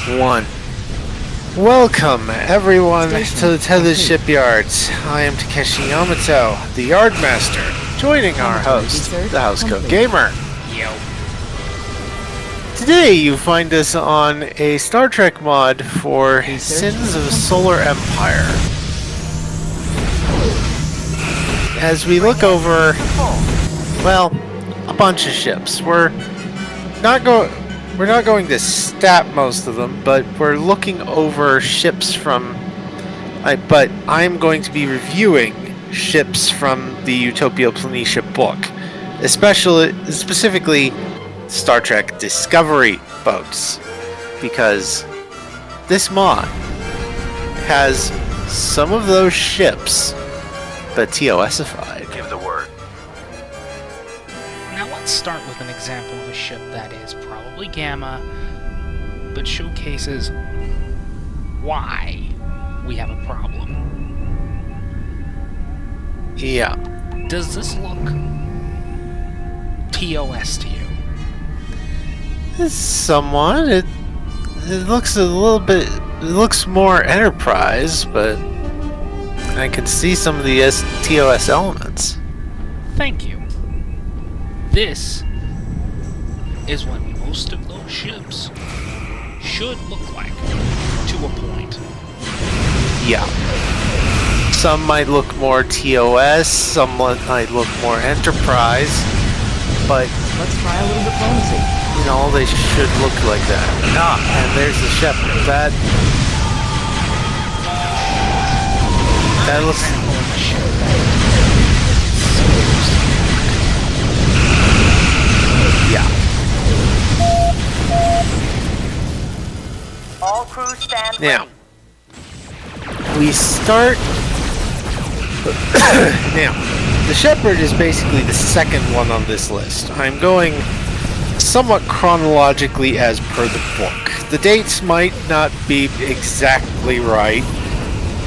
1. Welcome, everyone, to the Tethys Shipyards. I am Takeshi Yamato, the Yardmaster, joining our host, the Housecoat Gamer. Yo. Today, you find us on a Star Trek mod for Sins of Solar Empire. As we look over, well, a bunch of ships. We're not going to stat most of them, but we're looking over ships from... But I'm going to be reviewing ships from the Utopia Planitia book. Specifically, Star Trek Discovery boats. Because this mod has some of those ships but TOSified. Give the word. Now let's start with an example of a ship that is probably Gamma, but showcases why we have a problem. Yeah. Does this look TOS to you? Somewhat. It looks a little bit... It looks more Enterprise, but I can see some of the TOS elements. Thank you. This is what most of those ships should look like, to a point. Yeah. Some might look more TOS, some might look more Enterprise, but Let's try a little diplomacy. you know, they should look like that. Ah, and there's the Shepard. That looks... Example of a ship Yeah. All crew stand Now, ready. we start... Now, the Shepard is basically the second one on this list. I'm going somewhat chronologically as per the book. The dates might not be exactly right,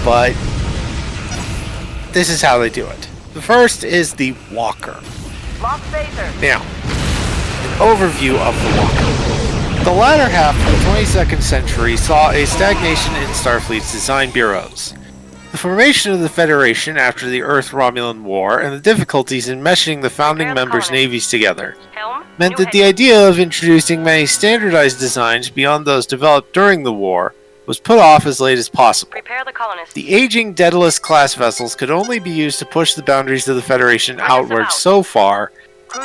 but this is how they do it. The first is the Walker. Lock phaser. Now, an overview of the Walker. The latter half of the 22nd century saw a stagnation in Starfleet's design bureaus. The formation of the Federation after the Earth-Romulan War and the difficulties in meshing the founding members' navies together meant that the idea of introducing many standardized designs beyond those developed during the war was put off as late as possible. Prepare the colonists. The aging Daedalus class vessels could only be used to push the boundaries of the Federation outward so far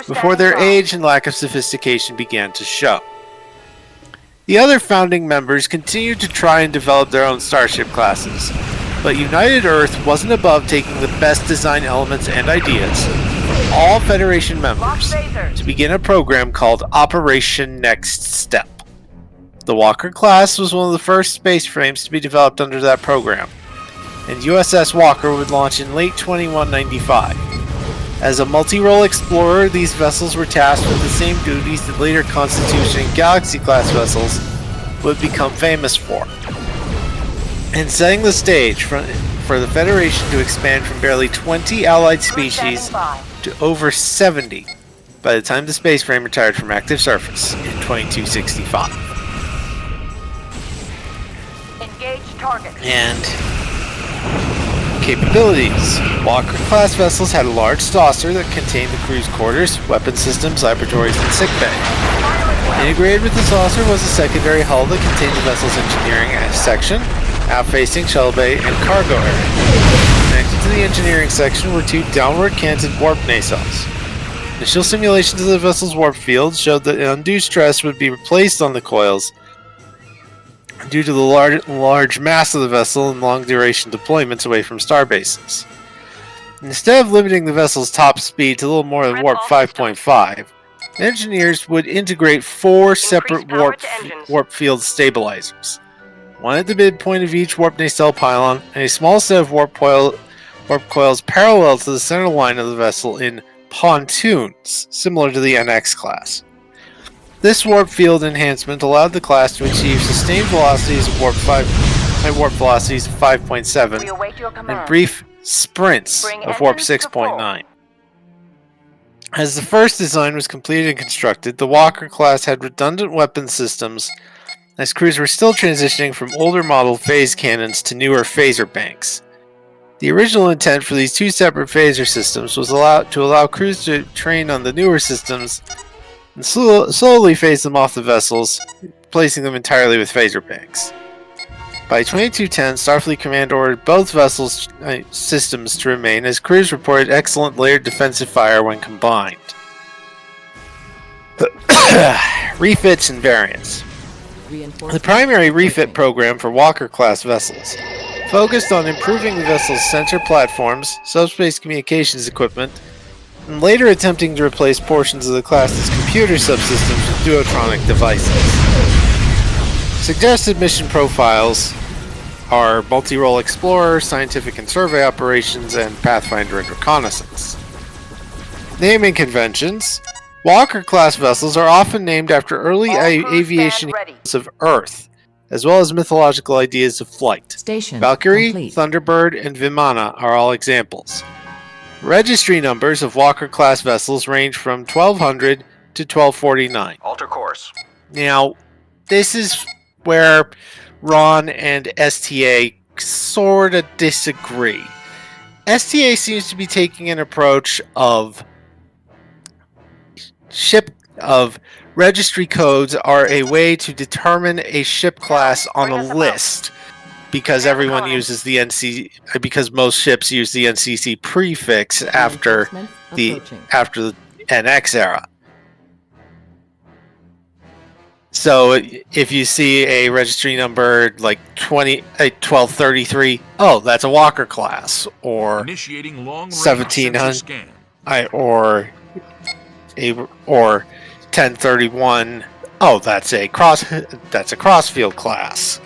before their age and lack of sophistication began to show. The other founding members continued to try and develop their own starship classes, but United Earth wasn't above taking the best design elements and ideas from all Federation members to begin a program called Operation Next Step. The Walker class was one of the first space frames to be developed under that program, and USS Walker would launch in late 2195. As a multi-role explorer, these vessels were tasked with the same duties that later Constitution and Galaxy-class vessels would become famous for, and setting the stage for the Federation to expand from barely 20 allied species to over 70 by the time the space frame retired from active service in 2265. Engage target. And capabilities. Walker-class vessels had a large saucer that contained the crew's quarters, weapon systems, laboratories, and sickbay. Integrated with the saucer was a secondary hull that contained the vessel's engineering section, aft-facing shuttle bay, and cargo area. Connected to the engineering section were two downward-canted warp nacelles. Initial simulations of the vessel's warp field showed that undue stress would be placed on the coils due to the large mass of the vessel and long-duration deployments away from starbases. Instead of limiting the vessel's top speed to a little more than warp 5.5, engineers would integrate 4 separate warp field stabilizers, one at the midpoint of each warp nacelle pylon, and a small set of warp coils parallel to the center line of the vessel in pontoons, similar to the NX class. This warp field enhancement allowed the class to achieve sustained velocities of warp velocities of 5.7 and brief sprints of warp 6.9. As the first design was completed and constructed, the Walker class had redundant weapon systems as crews were still transitioning from older model phase cannons to newer phaser banks. The original intent for these two separate phaser systems was to allow crews to train on the newer systems and slowly phase them off the vessels, replacing them entirely with phaser banks. By 2210, Starfleet Command ordered both vessels' systems to remain, as crews reported excellent layered defensive fire when combined. Refits and variants. The primary refit program for Walker-class vessels focused on improving the vessel's sensor platforms, subspace communications equipment, and later attempting to replace portions of the class's computer subsystems with duotronic devices. Suggested mission profiles are multi-role explorer, scientific and survey operations, and pathfinder and reconnaissance. Naming conventions. Walker-class vessels are often named after early aviation heroes of Earth, as well as mythological ideas of flight. Station Valkyrie, complete. Thunderbird, and Vimana are all examples. Registry numbers of Walker-class vessels range from 1200 to 1249. Alter course. Now, this is where Ron and STA sort of disagree. STA seems to be taking an approach of registry codes are a way to determine a ship class on a list, because everyone uses the because most ships use the NCC prefix after the NX era. So if you see a registry number like 1233, oh, that's a Walker class, or Initiating long-range 1700, scan. or 1031. Oh, that's a crossfield class,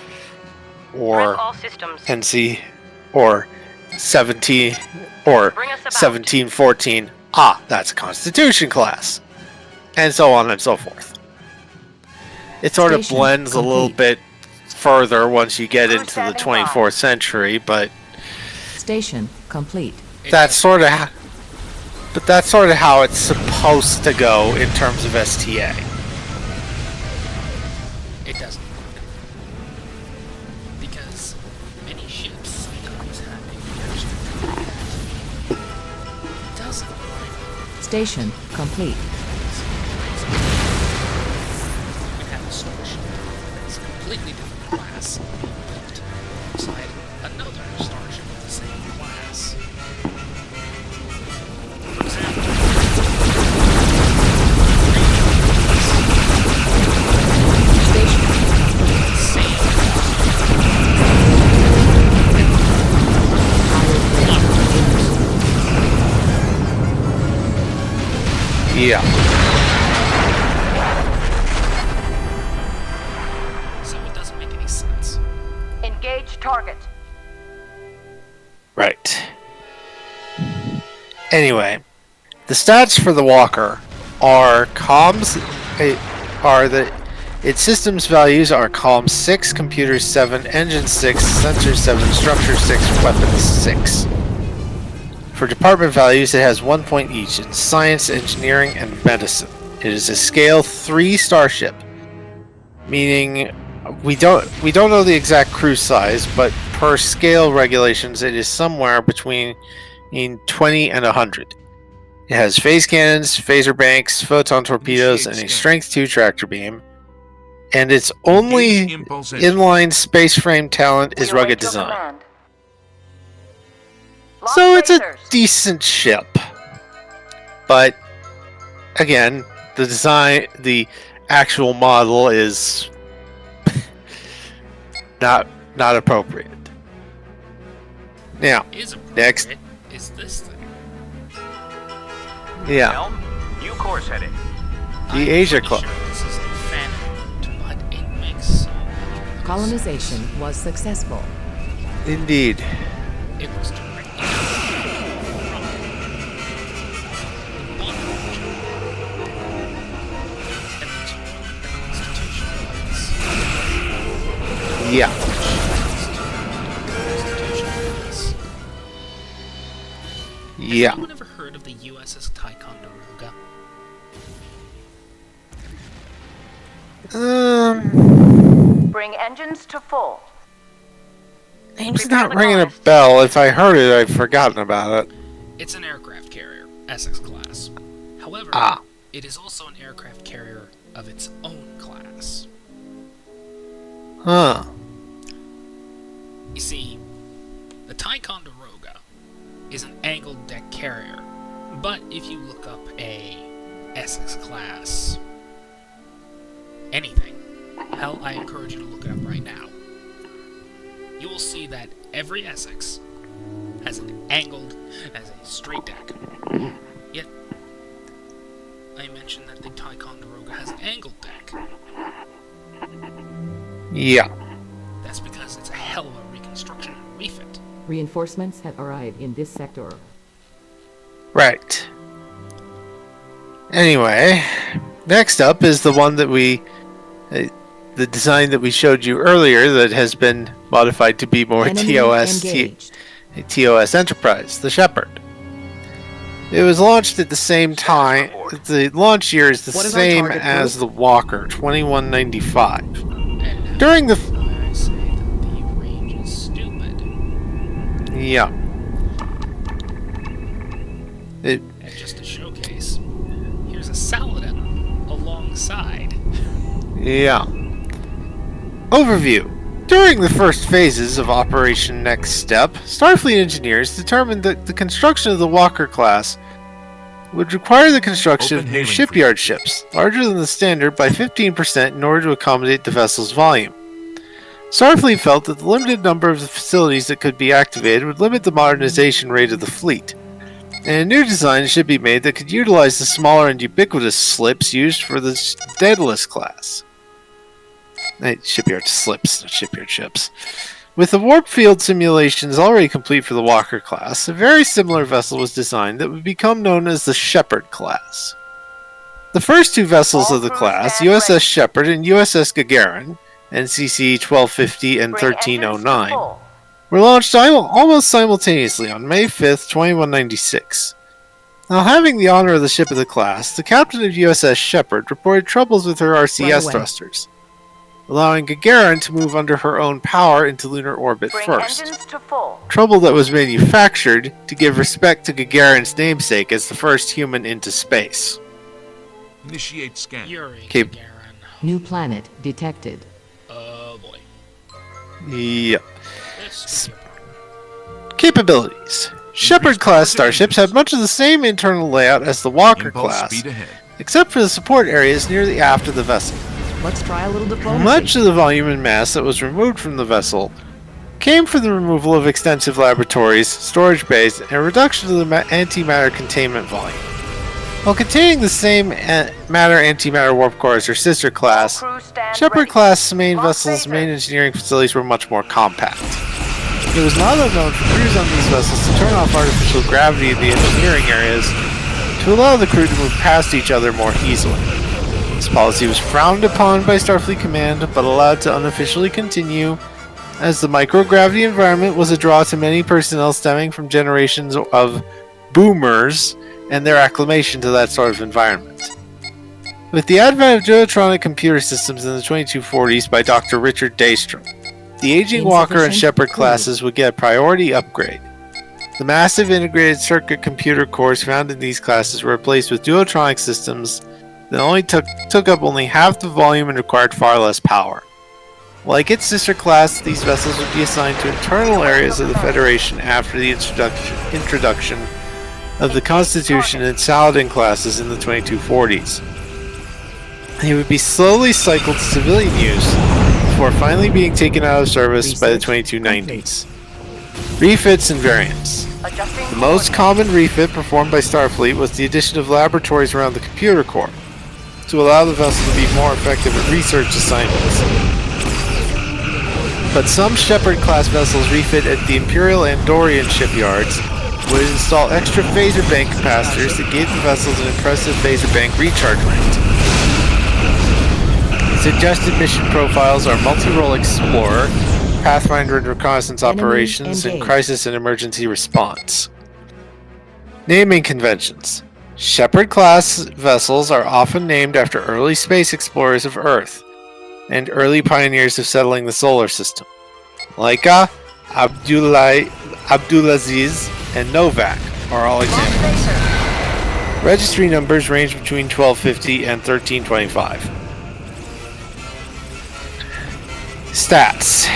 or All systems. NC, or 17, or Bring us about. 1714. Ah, that's a Constitution class, and so on and so forth. It sort of Station blends a little complete. bit further once you get Crew into the standing by. 24th century, but Station complete. that's sort of how it's supposed to go in terms of STA. It doesn't work. Because many ships sometimes have a It doesn't work. Station complete. You can have a starship that's a completely different class built alongside another starship of the same class. For example, Station Yeah. so it doesn't make any sense. Engage target. Right. Anyway, the stats for the Walker are its systems values are Comm 6, Computer 7, Engine 6, Sensor 7, Structure 6, Weapons 6. For department values, it has 1 point each in Science, Engineering, and Medicine. It is a Scale 3 starship, meaning we don't know the exact crew size, but per scale regulations, it is somewhere between 20 and 100. It has phase cannons, phaser banks, photon torpedoes, and a strength 2 tractor beam. And its only Engage impulse engine. inline space frame talent is We rugged await your design. command. Lock So it's a phasers. decent ship. But again, the actual model is not appropriate. Now, Is appropriate next. is this thing. Yeah, Helm, new course heading. the Asia I'm Club. pretty sure this is the fan route, but it makes so much sense. colonization was successful. Indeed. It was directly Yeah. Yeah. Anyone ever heard of the USS Ticonderoga? Bring engines to full. Name's Prepare not the ringing a columns. bell. If I heard it, I've forgotten about it. It's an aircraft carrier, Essex class. However, it is also an aircraft carrier of its own class. Huh. You see, the Ticonderoga is an angled deck carrier, but if you look up a Essex class anything, hell, I encourage you to look it up right now, you will see that every Essex has a straight deck. Yet, I mentioned that the Ticonderoga has an angled deck. Yeah. That's because it's a hell of a reconstruction and refit. Reinforcements have arrived in this sector. Right. Anyway, next up is the one that the design that we showed you earlier that has been modified to be more Enemy TOS engaged. Enterprise, the Shepard. It was launched at the same time. The launch year is the What is our same target as group? the Walker, 2195. And During the I say that the range is stupid. yeah. And just to showcase, here's a Saladin alongside. Yeah. Overview. During the first phases of Operation Next Step, Starfleet engineers determined that the construction of the Walker class would require the construction Open of new hailing shipyard ships, larger than the standard by 15% in order to accommodate the vessel's volume. Starfleet felt that the limited number of the facilities that could be activated would limit the modernization rate of the fleet, and a new design should be made that could utilize the smaller and ubiquitous slips used for the Daedalus class. Shipyard slips, not shipyard ships. With the warp field simulations already complete for the Walker class, a very similar vessel was designed that would become known as the Shepard class. The first two vessels All of the crews class, stand USS ready. Shepard and USS Gagarin, NCC 1250 and Bring engines to 1309, full. were launched almost simultaneously on May 5th, 2196. Now, having the honor of the ship of the class, the captain of USS Shepard reported troubles with her RCS Right away. thrusters, allowing Gagarin to move under her own power into lunar orbit Bring first. engines to full. Trouble that was manufactured to give respect to Gagarin's namesake as the first human into space. Initiate scan. Yuri Okay. Gagarin. New planet detected. Oh boy. Yep. This could be a problem. Capabilities. Shepard-class starships have much of the same internal layout as the Walker Impulse class, speed ahead. except for the support areas near the aft of the vessel. Let's try a little diplomacy. Much of the volume and mass that was removed from the vessel came from the removal of extensive laboratories, storage bays, and a reduction of the antimatter containment volume. While containing the same matter-antimatter warp core as her sister class, All crews stand Shepard ready. class main Lock vessel's phasers. main engineering facilities were much more compact. It was not unknown for crews on these vessels to turn off artificial gravity in the engineering areas to allow the crew to move past each other more easily. This policy was frowned upon by Starfleet Command, but allowed to unofficially continue, as the microgravity environment was a draw to many personnel stemming from generations of boomers and their acclimation to that sort of environment. With the advent of geotronic computer systems in the 2240s by Dr. Richard Daystrom, the aging Walker and Insufficient Shepard food. classes would get a priority upgrade. The massive integrated circuit computer cores found in these classes were replaced with duotronic systems that only took up only half the volume and required far less power. Like its sister class, these vessels would be assigned to internal areas of the Federation after the introduction of the Constitution and Saladin classes in the 2240s. They would be slowly cycled to civilian use before finally being taken out of service by the 2290s. Refits and variants. Adjusting The most common refit performed by Starfleet was the addition of laboratories around the computer core to allow the vessel to be more effective at research assignments. But some Shepard-class vessels refit at the Imperial Andorian shipyards would install extra phaser bank capacitors that gave the vessels an impressive phaser bank recharge rate. Suggested mission profiles are multi-role explorer, Pathfinder and reconnaissance Enemy operations, and engaged. crisis and emergency response. Naming conventions. Shepard-class vessels are often named after early space explorers of Earth. and early pioneers of settling the solar system. Laika, Abdulaziz, and Novak are all examples. Registry numbers range between 1250 and 1325. Stats.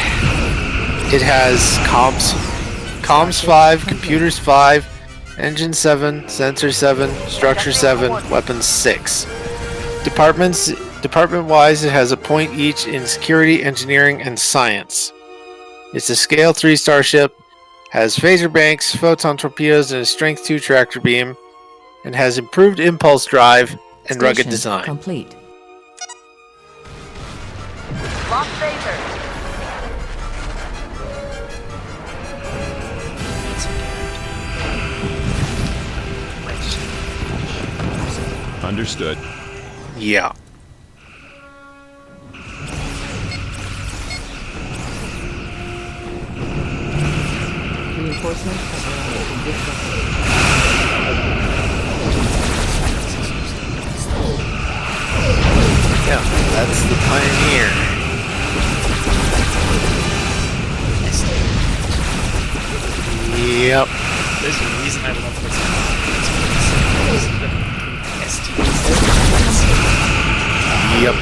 It has comms 5, computers 5, engine 7, sensor 7, structure 7, weapons 6. Department-wise, it has a point each in security, engineering, and science. It's a scale 3 starship, has phaser banks, photon torpedoes, and a strength 2 tractor beam, and has improved impulse drive and rugged Station design. complete. Lock phaser. Understood. Yeah. Reinforcements have arrived in this sector. Yeah, that's the Pioneer. Yep. There's a reason I love this. Yep.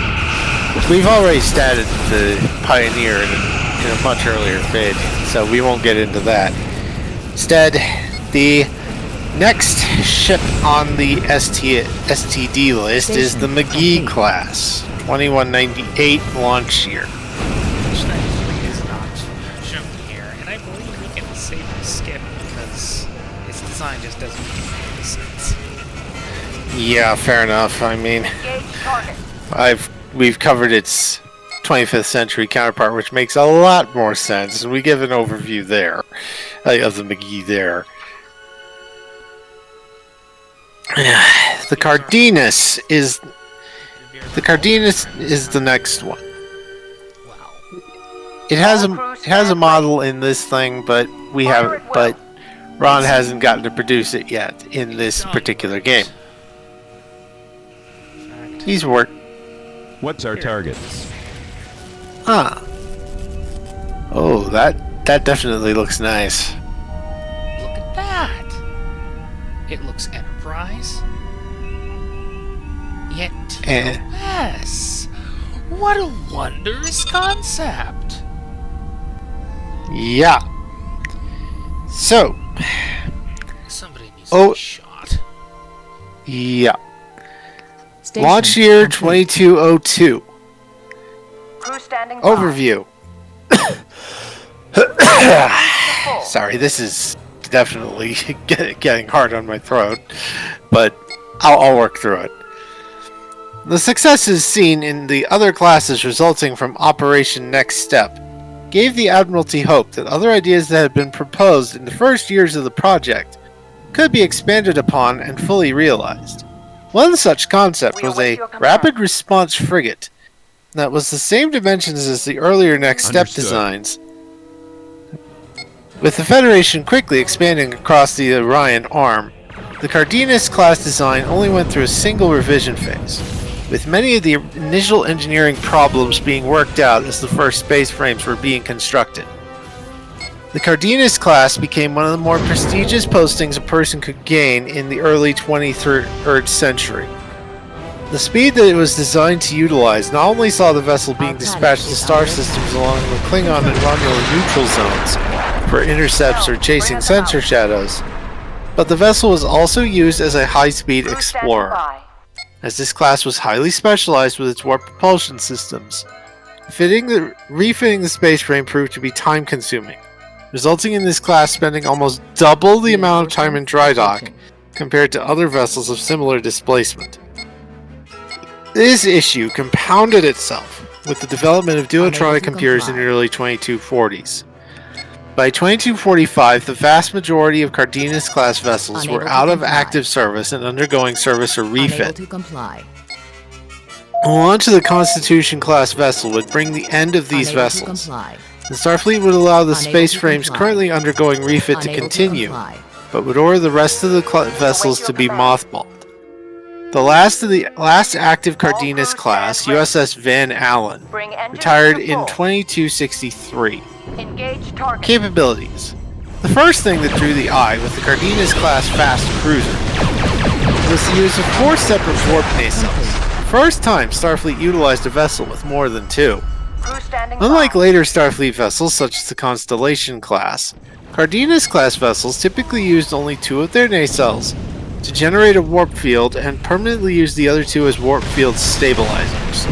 We've already statted the Pioneer in a much earlier vid, so we won't get into that. Instead, the next ship on the STD list is the McGee class, 2198 launch year. Which thankfully is not shown here, and I believe we can safely skip because its design just doesn't make any sense. Yeah, fair enough. I mean, Engage target. we've covered its 25th century counterpart, which makes a lot more sense, and we give an overview there of the McGee there. The Cardenas is the next one. Wow. It has a model in this thing, but Ron hasn't gotten to produce it yet in this particular game. He's worked. What's our target? Huh. Oh, that definitely looks nice. Look at that! It looks Enterprise. Yet TOS. What a wondrous concept! Yeah. So. Somebody needs to be shot. Yeah. Station Launch year complete. 2202. Crew standing by. Overview. Sorry, this is definitely getting hard on my throat, but I'll work through it. The successes seen in the other classes resulting from Operation Next Step gave the Admiralty hope that other ideas that had been proposed in the first years of the project could be expanded upon and fully realized. One such concept was a rapid response frigate that was the same dimensions as the earlier Next Step Understood. designs, with the Federation quickly expanding across the Orion arm. The Cardenas class design only went through a single revision phase, with many of the initial engineering problems being worked out as the first space frames were being constructed. The Cardenas class became one of the more prestigious postings a person could gain in the early 23rd century. The speed that it was designed to utilize not only saw the vessel being dispatched to star systems along the Klingon and Romulan neutral zones for intercepts or chasing sensor shadows, but the vessel was also used as a high-speed Crew standing explorer, by. as this class was highly specialized with its warp propulsion systems. Refitting the space frame proved to be time-consuming, resulting in this class spending almost double the amount of time in dry dock compared to other vessels of similar displacement. This issue compounded itself with the development of duotronic computers in the early 2240s. By 2245, the vast majority of Cardenas-class vessels were out of active service and undergoing service or Unable refit. to comply. The launch of the Constitution-class vessel would bring the end of these Unable to vessels. comply. The Starfleet would allow the Unable space to frames comply. currently undergoing refit to Unable continue, comply. but would order the rest of the vessels to be mothballed. The last active Cardenas class, USS Van Allen, Bring engines retired to in full. 2263. Engage target. Capabilities. The first thing that drew the eye with the Cardenas class fast cruiser was the use of 4 separate warp nacelles. First time Starfleet utilized a vessel with more than 2. Crew standing Unlike by. later Starfleet vessels such as the Constellation class, Cardenas class vessels typically used only 2 of their nacelles to generate a warp field and permanently use the other 2 as warp field stabilizers.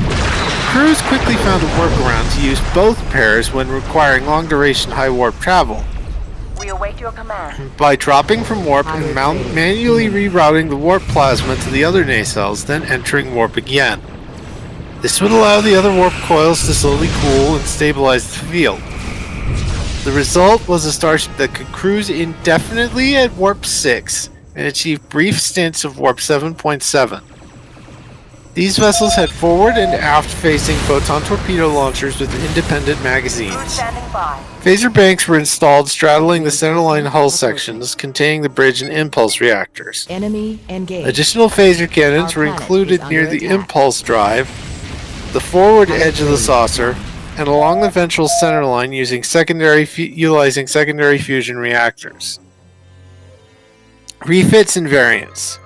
Crews quickly found a workaround to use both pairs when requiring long-duration high warp travel, We await your command. by dropping from warp and manually rerouting the warp plasma to the other nacelles, then entering warp again. This would allow the other warp coils to slowly cool and stabilize the field. The result was a starship that could cruise indefinitely at warp 6 and achieve brief stints of warp 7.7. These vessels had forward and aft-facing photon torpedo launchers with independent Crew magazines. standing by. Phaser banks were installed straddling the centerline hull sections containing the bridge and impulse reactors. Enemy engaged. Additional phaser cannons Our were planet included is near under the attack. impulse drive, the forward edge of the saucer, and along the ventral centerline utilizing secondary fusion reactors. Refits and variants.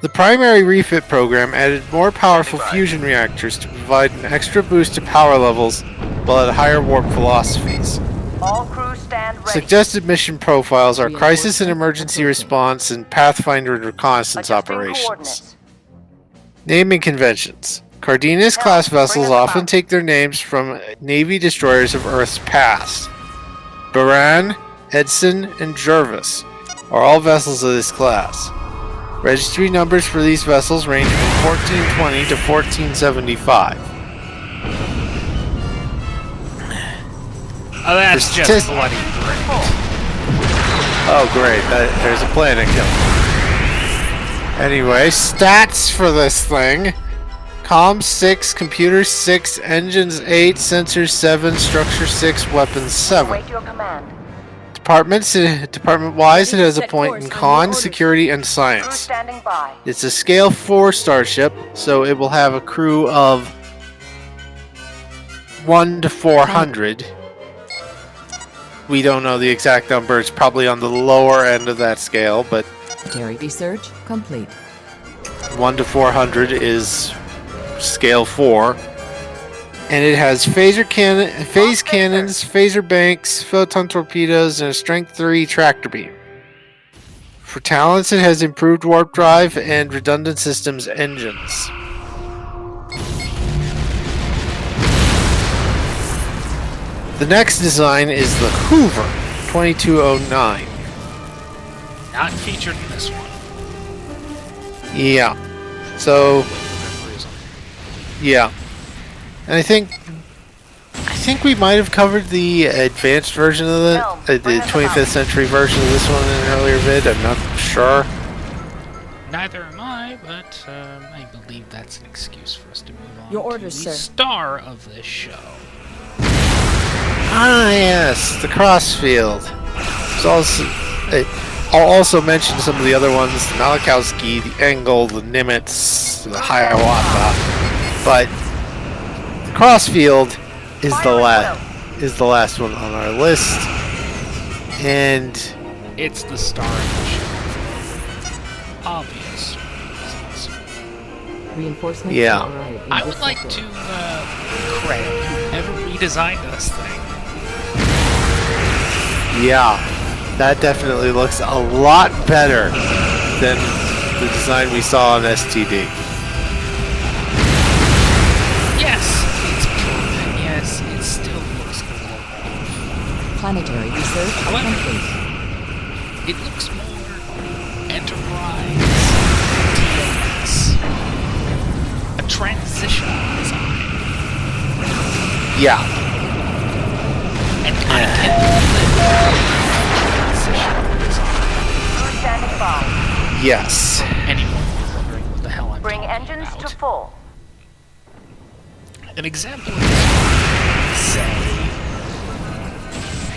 The primary refit program added more powerful fusion reactors to provide an extra boost to power levels while at higher warp velocities. All crew stand ready. Suggested mission profiles are crisis and emergency response and pathfinder and reconnaissance Adjusting operations. coordinates. Naming conventions. Cardenas class Bring vessels us often up. take their names from Navy destroyers of Earth's past. Baran, Edson, and Jervis are all vessels of this class. Registry numbers for these vessels range from 1420 to 1475. Oh, that's The just statist- bloody great. Oh, great. There's a planet kill. Anyway, stats for this thing. Comms 6, Computer 6, Engines 8, Sensors 7, Structure 6, Weapons 7. Await your command. Department-wise, it has a Set point course in on your con, orders. security, and Crew science. standing by. It's a scale 4 starship, so it will have a crew of 1 to 400. We don't know the exact number. It's probably on the lower end of that scale, but Military research complete. 1 to 400 is scale 4. And it has phase cannons, phaser banks, photon torpedoes, and a strength 3 tractor beam. For talents, it has improved warp drive and redundant systems engines. The next design is the Hoover 2209. Not featured in this one. Yeah. So, yeah. And I think we might have covered the advanced version of the 25th century version of this one in an earlier vid. I'm not sure. Neither am I, but I believe that's an excuse for us to move on Your to orders, the sir. star of this show. Ah, yes, the crossfield. I'll also mention some of the other ones: the Malachowski, the Engel, the Nimitz, the Hiawatha. But the crossfield is the last one on our list, and It's the star of the show. Obvious reasons. Reinforcements Yeah. arrive in I would this like sector. to credit whoever redesigned this thing. yeah, that definitely looks a lot better than the design we saw on STD. Yes, it still looks a little off. Planetary research However, complete. it looks more Enterprise TOS. A transition design. Yeah. And I can live transition design. Crew standing by. Yes. Anyone wondering what the hell I'm Bring talking engines about. to full. An example of this would be, say,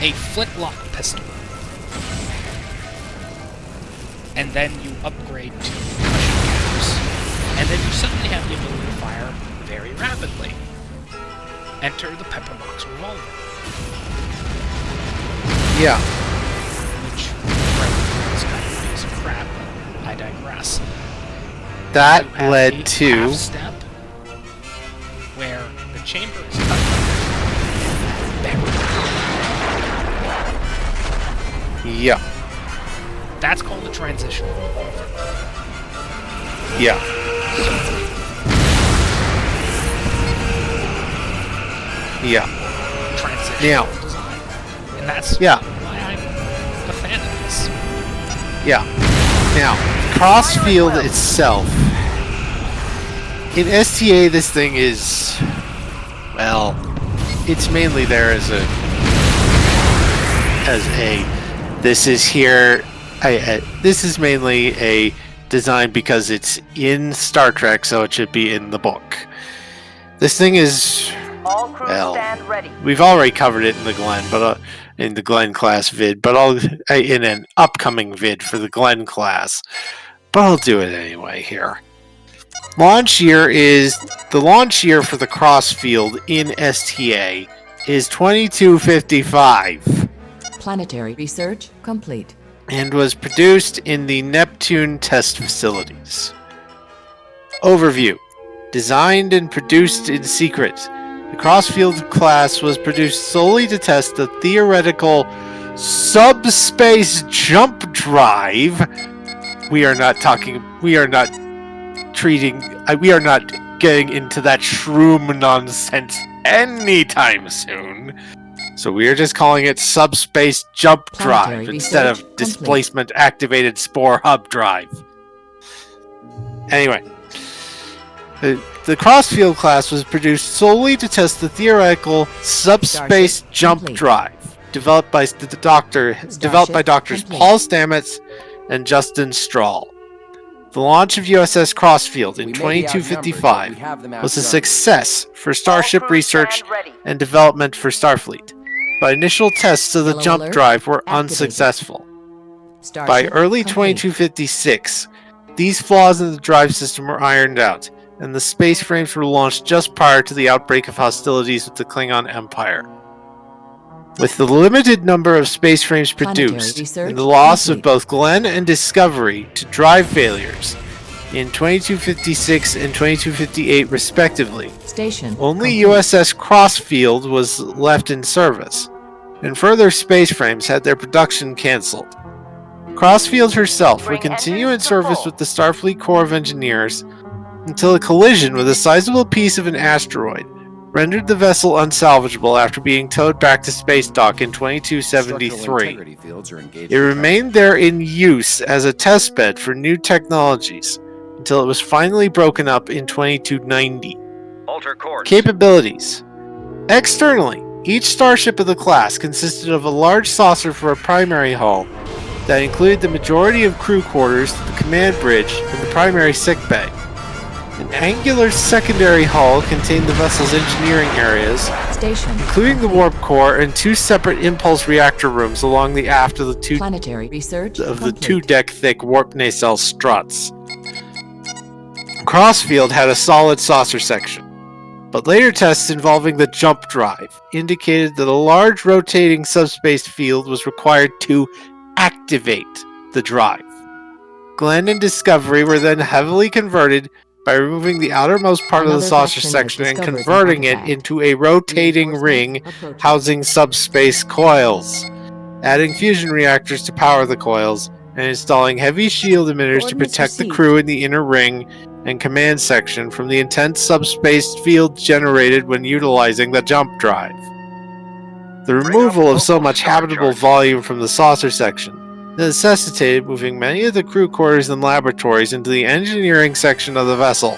a flintlock pistol. And then you upgrade to concussion caps. And And then you suddenly have the ability to fire very rapidly. Enter the pepperbox revolver. Yeah. Which, frankly, is kind of a piece of crap, but I digress. That You have led a to... half step where the chamber is cut very Yeah. That's called a transition. Yeah. Yeah. Transition Now. design. And that's Yeah. why I'm a fan of this. Yeah. Now, crossfield itself. In STA, this thing is, well, it's mainly there as a, this is here, this is mainly a design because it's in Star Trek, so it should be in the book. This thing is, All crew well, stand ready. we've already covered it in the Glenn, but in the Glenn class vid, but in an upcoming vid for the Glenn class. But I'll do it anyway here. The launch year for the crossfield in STA is 2255 Planetary research complete. and was produced in the Neptune test facilities. Overview. Designed and produced in secret, the crossfield class was produced solely to test the theoretical subspace jump drive. We are not getting into that shroom nonsense anytime soon. So we are just calling it subspace jump Planetary drive instead of research complete. displacement activated spore hub drive. Anyway, the crossfield class was produced solely to test the theoretical subspace Starship jump complete. drive developed by doctors complete. Paul Stamets and Justin Strahl. The launch of USS Crossfield in 2255 was a success for Starship All crew research stand ready. and development for Starfleet, but initial tests of the Yellow jump alert drive were activated. unsuccessful. Starship By early complete. 2256, these flaws in the drive system were ironed out, and the space frames were launched just prior to the outbreak of hostilities with the Klingon Empire. With the limited number of space frames Planetary produced, research and the loss of complete. both Glenn and Discovery to drive failures in 2256 and 2258 respectively, Station only complete. USS Crossfield was left in service, and further space frames had their production cancelled. Crossfield herself would Bring continue in engines to service full. with the Starfleet Corps of Engineers until a collision with a sizable piece of an asteroid rendered the vessel unsalvageable after being towed back to space dock in 2273. It remained there in use as a testbed for new technologies until it was finally broken up in 2290. Alter course. Capabilities. Externally, each starship of the class consisted of a large saucer for a primary hull that included the majority of crew quarters, the command bridge, and the primary sickbay. An angular secondary hull contained the vessel's engineering areas, Station including the warp core and two separate impulse reactor rooms along the aft of the Planetary research complete. two-deck thick warp nacelle struts. Crossfield had a solid saucer section, but later tests involving the jump drive indicated that a large rotating subspace field was required to activate the drive. Glenn and Discovery were then heavily converted by removing the outermost part of the Another saucer veteran section has and discovered an converting it artifact. into a rotating ring Reinforcements approaching. housing subspace coils, adding fusion reactors to power the coils, and installing heavy shield emitters to Coordinates protect the received. crew in the inner ring and command section from the intense subspace field generated when utilizing the jump drive. The removal of so much habitable volume from the saucer section necessitated moving many of the crew quarters and laboratories into the engineering section of the vessel.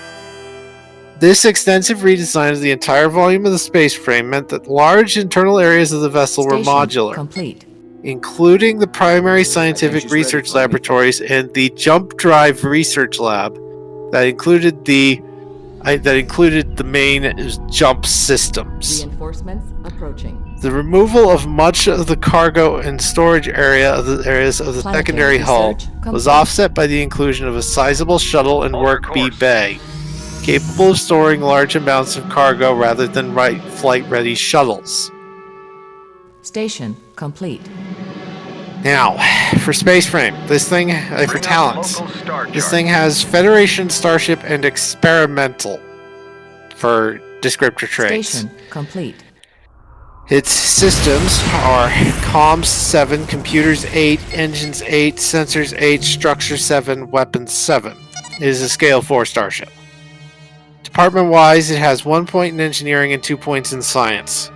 This extensive redesign of the entire volume of the space frame meant that large internal areas of the vessel were Station modular, complete. including the primary scientific research laboratories and the jump drive research lab that included the main jump systems. Reinforcements approaching. The removal of much of the cargo and storage areas of the Planetary secondary hull research was complete. offset by the inclusion of a sizable shuttle and Alter work B course. bay, capable of storing large amounts of cargo rather than flight-ready shuttles. Station complete. Now, for space frame, this thing, for talents, this thing has Federation, Starship, and Experimental for descriptor traits. Station complete. Its systems are Comms 7, Computers 8, Engines 8, Sensors 8, Structure 7, Weapons 7. It is a Scale 4 starship. Department-wise, it has 1 point in engineering and 2 points in science.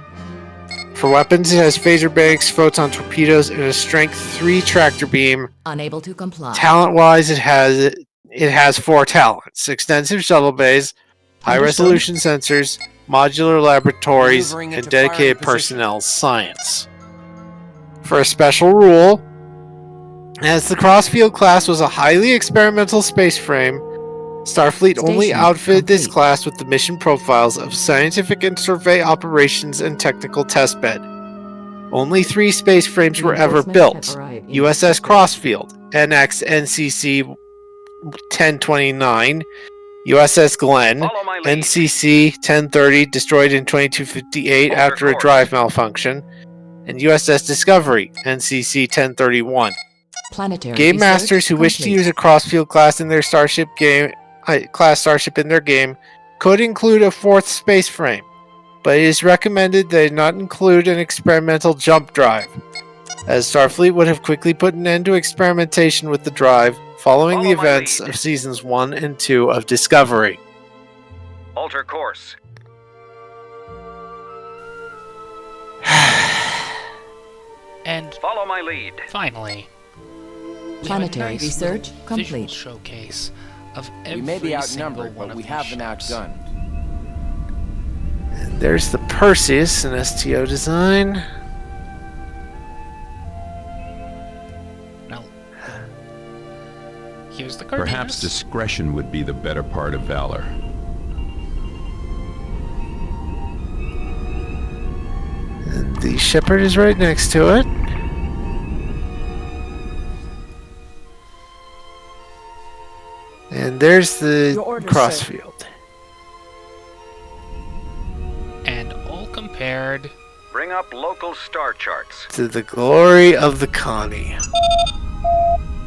For weapons, it has phaser banks, photon torpedoes, and a strength 3 tractor beam. Unable to comply. Talent-wise, it has 4 talents: extensive shuttle bays, high-resolution sensors, modular laboratories, and dedicated personnel science. For a special rule, as the Crossfield class was a highly experimental space frame, Starfleet only outfitted this class with the mission profiles of Scientific and Survey Operations and Technical Testbed. Only 3 space frames were ever built: USS Crossfield, NX NCC 1029, USS Glenn, NCC 1030, destroyed in 2258 after a drive malfunction, and USS Discovery, NCC 1031. Planetary Game masters who wish to use a Crossfield class in their starship in their game could include a 4th space frame, but it is recommended they not include an experimental jump drive, as Starfleet would have quickly put an end to experimentation with the drive following the events of seasons 1 and 2 of Discovery. Alter course. And follow my lead. Finally, planetary nice research visual complete. Showcase of every We may be single outnumbered, one but of we these have been ships. outgunned. And there's the Perseus, an STO design. Now, here's the Cardenas. Perhaps discretion would be the better part of valor. And the Shipyard is right next to it. And there's the Crossfield. And all compared Bring up local star charts. To the glory of the Connie.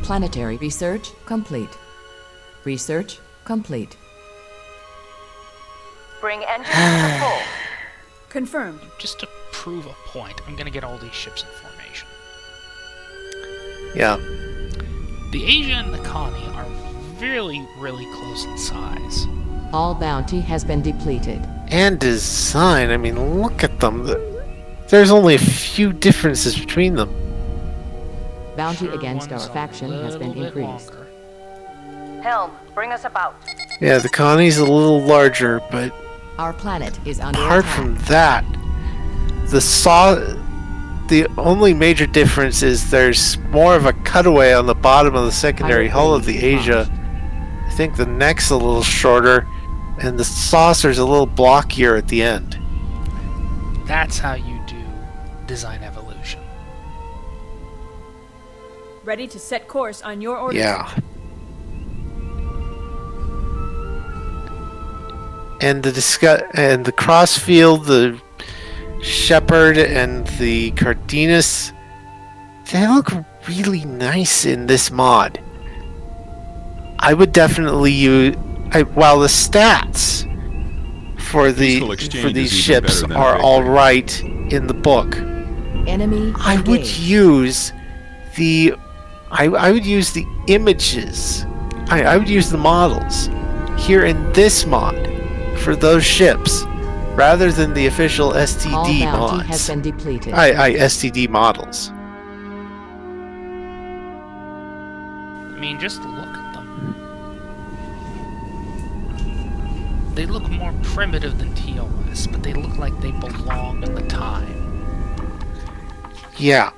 Planetary research complete. Research complete. Bring engines to full. Confirmed. just to prove a point. I'm gonna get all these ships in formation. Yeah. The Asia and the Connie are really, really close in size. All bounty has been depleted. And design. I mean, look at them. There's only a few differences between them. Bounty Sure, against our one's a faction has been little bit increased. longer. Helm, bring us about. Yeah, the Connie's a little larger, but Our planet is under apart attack. from that, the only major difference is there's more of a cutaway on the bottom of the secondary hull of the Asia. I think the neck's a little shorter, and the saucer's a little blockier at the end. That's how you do design evolution. Ready to set course on your orders. Yeah. And the Crossfield, the Shepard, and the Cardenas, they look really nice in this mod. I would definitely use. While the stats for Peaceful exchange these is even ships better than are victory. all right in the book, Enemy I would engaged. use the. I would use the images. I would use the models here in this mod for those ships, rather than the official All STD bounty has mods. been depleted. STD models. I mean, just look at them. They look more primitive than TOS, but they look like they belong in the time. Yeah,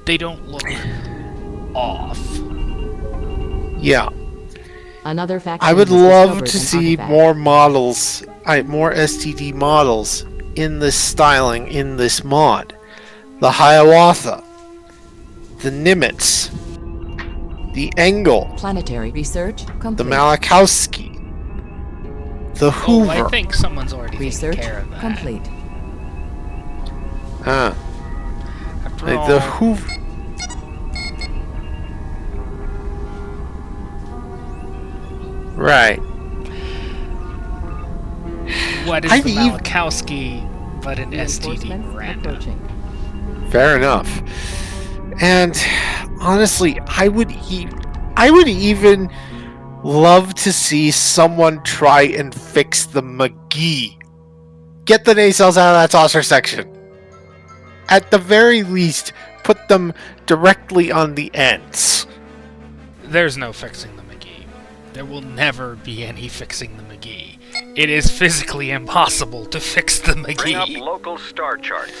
They don't look off. yeah. Another faction I would has love discovered to an see artifact. more models, more STD models in this styling in this mod. The Hiawatha, the Nimitz, the Engel, Planetary research the complete. Malachowski. The Hoover. I think someone's already Research taken care of that. complete. After all, The Hoover. Right. what is I've the even- Malakowski but an STD Reinforcements random? approaching. Fair enough. And honestly, I would even love to see someone try and fix the McGee. Get the nacelles out of that saucer section. At the very least, put them directly on the ends. There's no fixing the McGee. There will never be any fixing the McGee. It is physically impossible to fix the Bring up McGee. local star charts.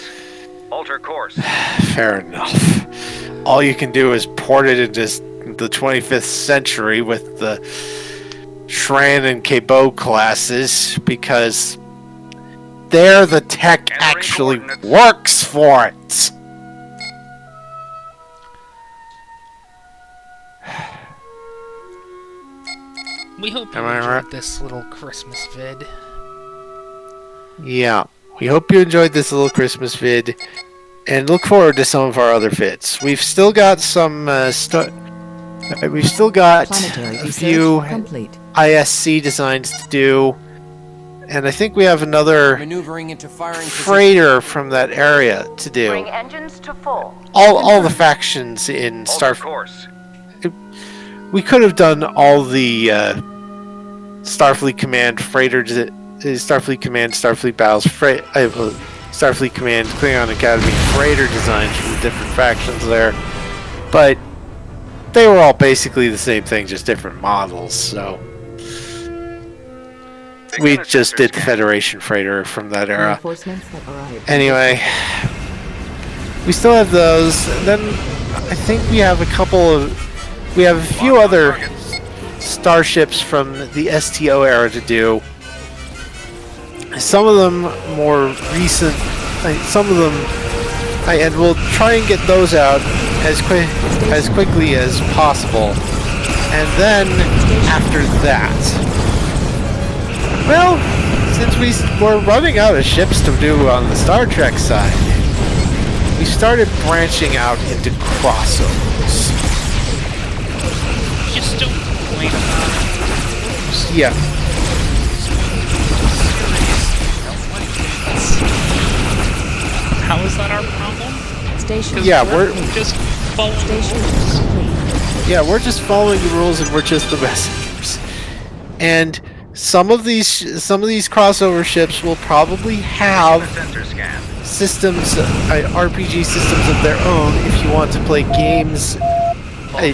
Alter course. Fair enough. All you can do is port it into the 25th century with the Shran and Cabot classes, because there the tech Entering actually coordinates. works for it. We hope you Am I enjoyed right? this little Christmas vid. Yeah, we hope you enjoyed this little Christmas vid, and look forward to some of our other vids. We've still got some we've still got Planetary a research few complete. ISC designs to do, and I think we have another Maneuvering into firing position. freighter from that area to Bring do. engines to full. All the factions in Alter Starfleet. course. We could have done all the Starfleet Command freighter, Starfleet Command, Starfleet Battles, Starfleet Command, Klingon Academy freighter designs from the different factions there, but they were all basically the same thing, just different models. So we Begin a just sensor did the scan. Federation freighter from that era. Reinforcements have arrived. Anyway, we still have those. And then I think we have we have a few other starships from the STO era to do. Some of them more recent, some of them, and we'll try and get those out as quickly as possible. And then after that, well, since we're running out of ships to do on the Star Trek side, we started branching out into crossovers. Just don't complain about it. Yeah. How is that our problem? Station. Yeah, we're Just follow the Station rules. complete. we're just following the rules, and we're just the messengers. And some of these crossover ships will probably have Sensor scan. systems, RPG systems of their own, if you want to play games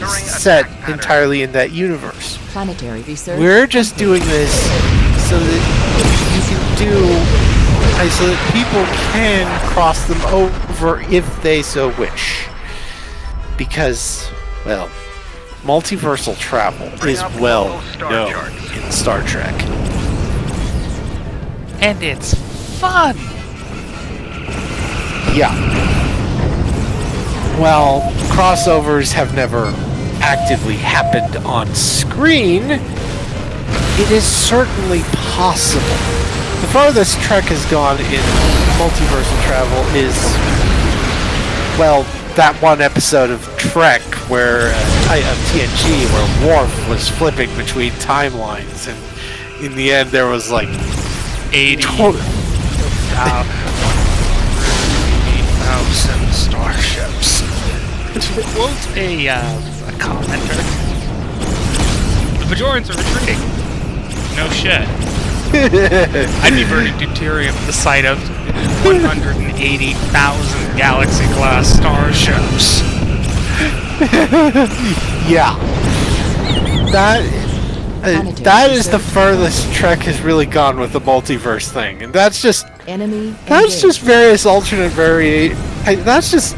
set entirely in that universe. Planetary research. We're just doing this so that you can so that people can cross them over if they so wish. Because, well, multiversal travel is well known in Star Trek. And it's fun! Yeah. Well, crossovers have never actively happened on screen. It is certainly possible. The farthest Trek has gone in multiversal travel is, well, that one episode of Trek where TNG, where Worf was flipping between timelines, and in the end there was like 80,000 starships. To quote a commenter, the Bajorans are retreating. No shit. I'd be burning deuterium at the sight of 180,000 galaxy-class starships. Yeah. That is the furthest Trek has really gone with the multiverse thing, and that's just Enemy. just various alternate that's just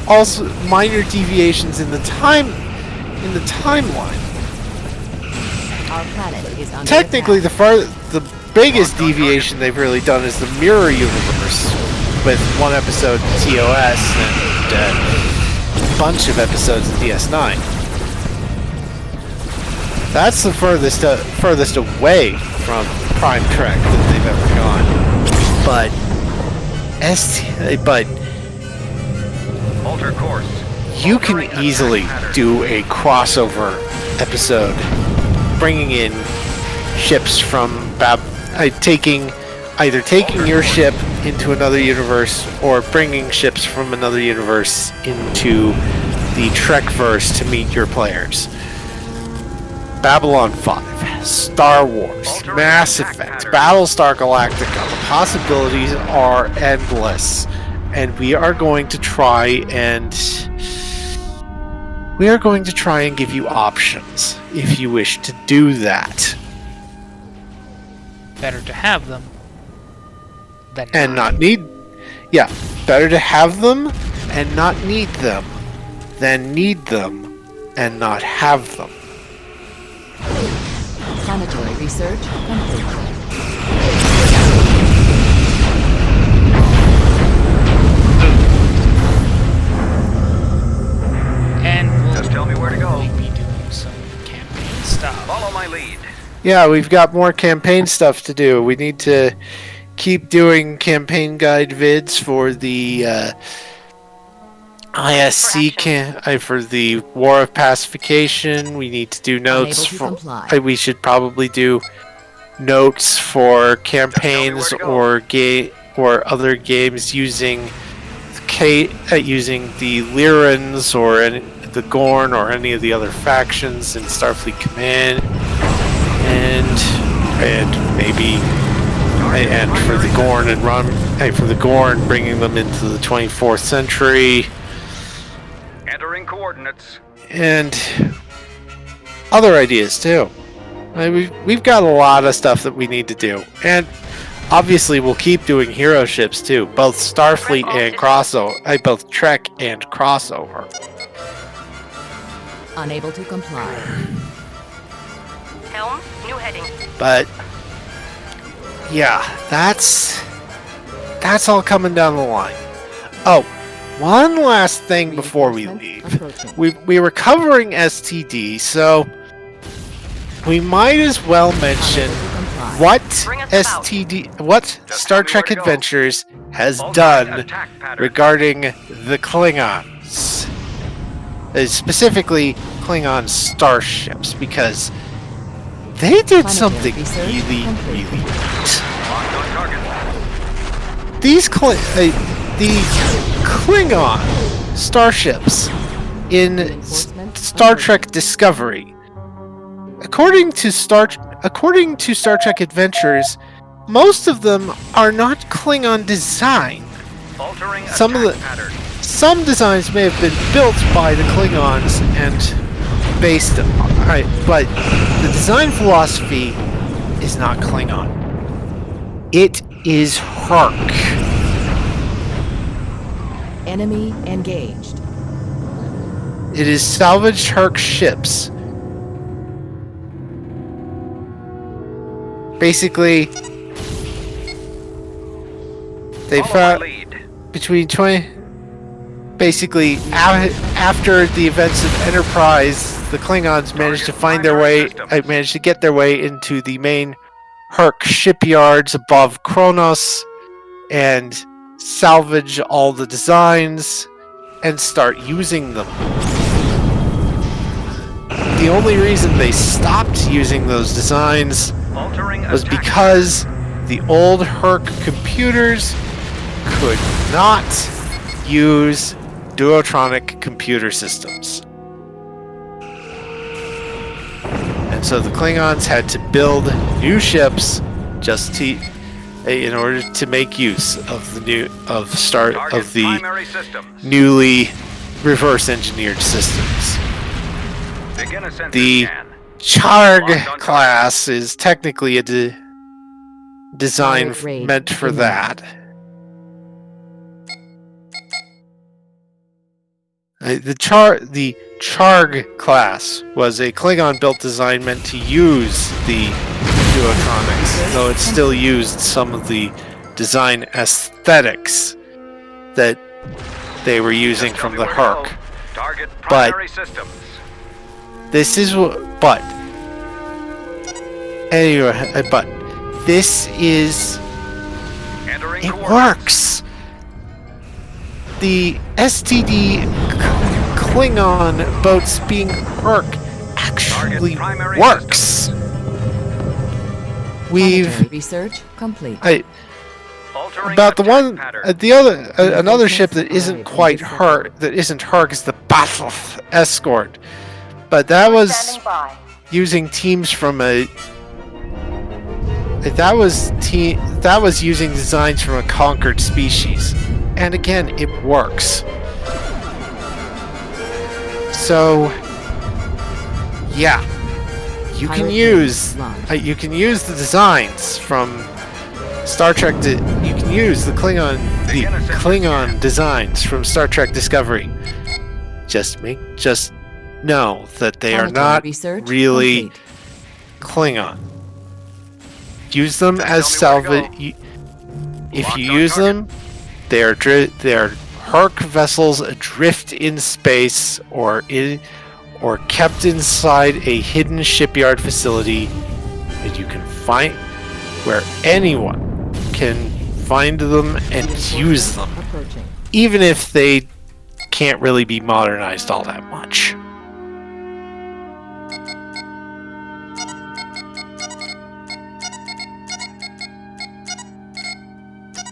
also minor deviations in the timeline. Our planet is under Technically, attack. the biggest deviation they've really done is the mirror universe, with one episode in TOS and a bunch of episodes in DS9. That's the furthest away from prime trek that they've ever gone. But Alter course. you can Altering easily attack pattern. do a crossover episode, bringing in ships from either taking your ship into another universe or bringing ships from another universe into the Trekverse to meet your players. Babylon 5, Star Wars, Altering Mass attack Effect, pattern. Battlestar Galactica. The possibilities are endless, and we are going to try and give you options if you wish to do that. Better to have them than And not need. Yeah, better to have them and not need them than need them and not have them. Planetary research complete. And we'll Just tell me where to go. probably be doing some campaign stuff. Follow my lead. Yeah, we've got more campaign stuff to do. We need to keep doing campaign guide vids for the ISC for the War of Pacification. We need to do notes Unable to for. comply. We should probably do notes for campaigns where to or other games using using the Lyrans or the Gorn or any of the other factions in Starfleet Command, and maybe and for the Gorn for the Gorn, bringing them into the 24th century. Entering coordinates. And other ideas too. We've got a lot of stuff that we need to do, and obviously we'll keep doing hero ships too, both Starfleet and crossover, both Trek and crossover. Unable to comply. Helm, new heading. But yeah, that's all coming down the line. Oh, one last thing before we leave. Approaching. We were covering STD, so we might as well mention what what Star Trek Adventures has done regarding the Klingons. Specifically Klingon starships, because they did something really, really neat. Locked on target. These the Klingon starships in Star Trek Discovery, according to Star Trek Adventures, most of them are not Klingon design. Altering Some of attack the- pattern. Some designs may have been built by the Klingons and based on, but the design philosophy is not Klingon. It is Hark. Enemy engaged. It is salvaged Hark ships. Basically, they Follow my found lead. between 20. Basically, after the events of Enterprise, the Klingons managed to find their way, managed to get their way into the main Herc shipyards above Kronos, and salvage all the designs and start using them. The only reason they stopped using those designs Altering was attack because the old Herc computers could not use duotronic computer systems. And so the Klingons had to build new ships in order to make use of the Target primary systems. newly reverse engineered systems. Begin ascent The scan. Charg class is technically a design Raid meant for imminent. that. The Charg class was a Klingon-built design meant to use the duotronics, though it still used some of the design aesthetics that they were using Just tell from me the where to Herc. go. Target But- primary systems. This is what, but anyway, but this is... Entering It coordinates. works! The STD Klingon boats being Herc actually Target primary works! We've... Planetary research complete. Altering About the attack one, pattern. the other, another ship that isn't quite Herc, that isn't Herc, is the Battle Escort. But that was Standing by. using teams from a... That was using designs from a conquered species. And again, it works. So, yeah. You can Pirate use launch. you can use the designs from Star Trek. You can use the Klingon designs from Star Trek Discovery. Just know that they are Planetary not research really complete. Klingon. Use them as Tell me where to salvage. If Locked you on use target. them, they are Herc vessels adrift in space or kept inside a hidden shipyard facility that you can find, where anyone can find them and use them, Approaching. even if they can't really be modernized all that much.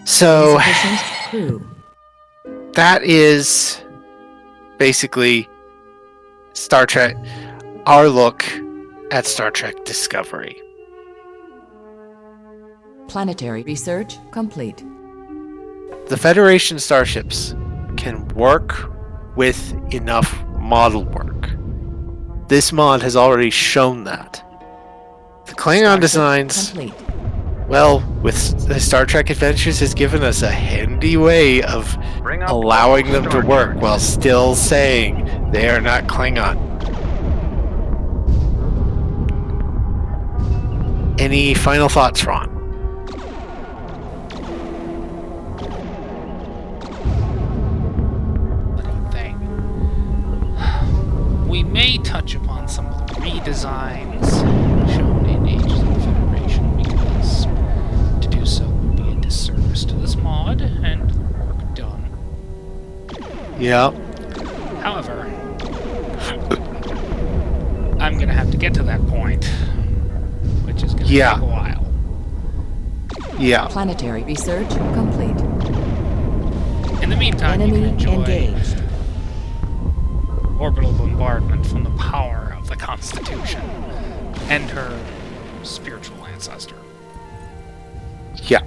So Insufficient crew. that is basically Star Trek, our look at Star Trek Discovery. Planetary research complete. The Federation starships can work with enough model work. This mod has already shown that. The Klingon Starship designs, complete. well, with the Star Trek Adventures, has given us a handy way of Bring up allowing all them to star work charts. while still saying they are not Klingon. Any final thoughts, Ron? Thing. We may touch upon some of the redesigns shown in Ages of the Federation, because to do so would be a disservice to this mod and the work done. Yeah. However, I'm gonna have to get to that point, which is gonna Yeah. take a while. Yeah. Planetary research complete. In the meantime, you Enemy can enjoy engaged. orbital bombardment from the power of the Constitution and her spiritual ancestor. Yeah.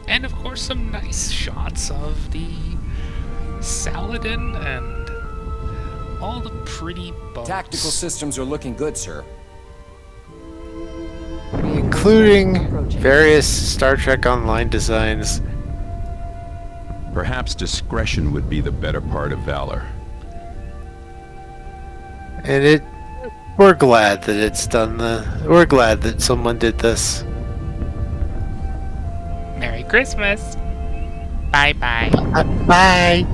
And of course, some nice shots of the Saladin and all the pretty boats. Tactical systems are looking good, sir. Including various Star Trek Online designs. Perhaps discretion would be the better part of valor. And we're glad that it's done we're glad that someone did this. Merry Christmas! Bye-bye. Bye.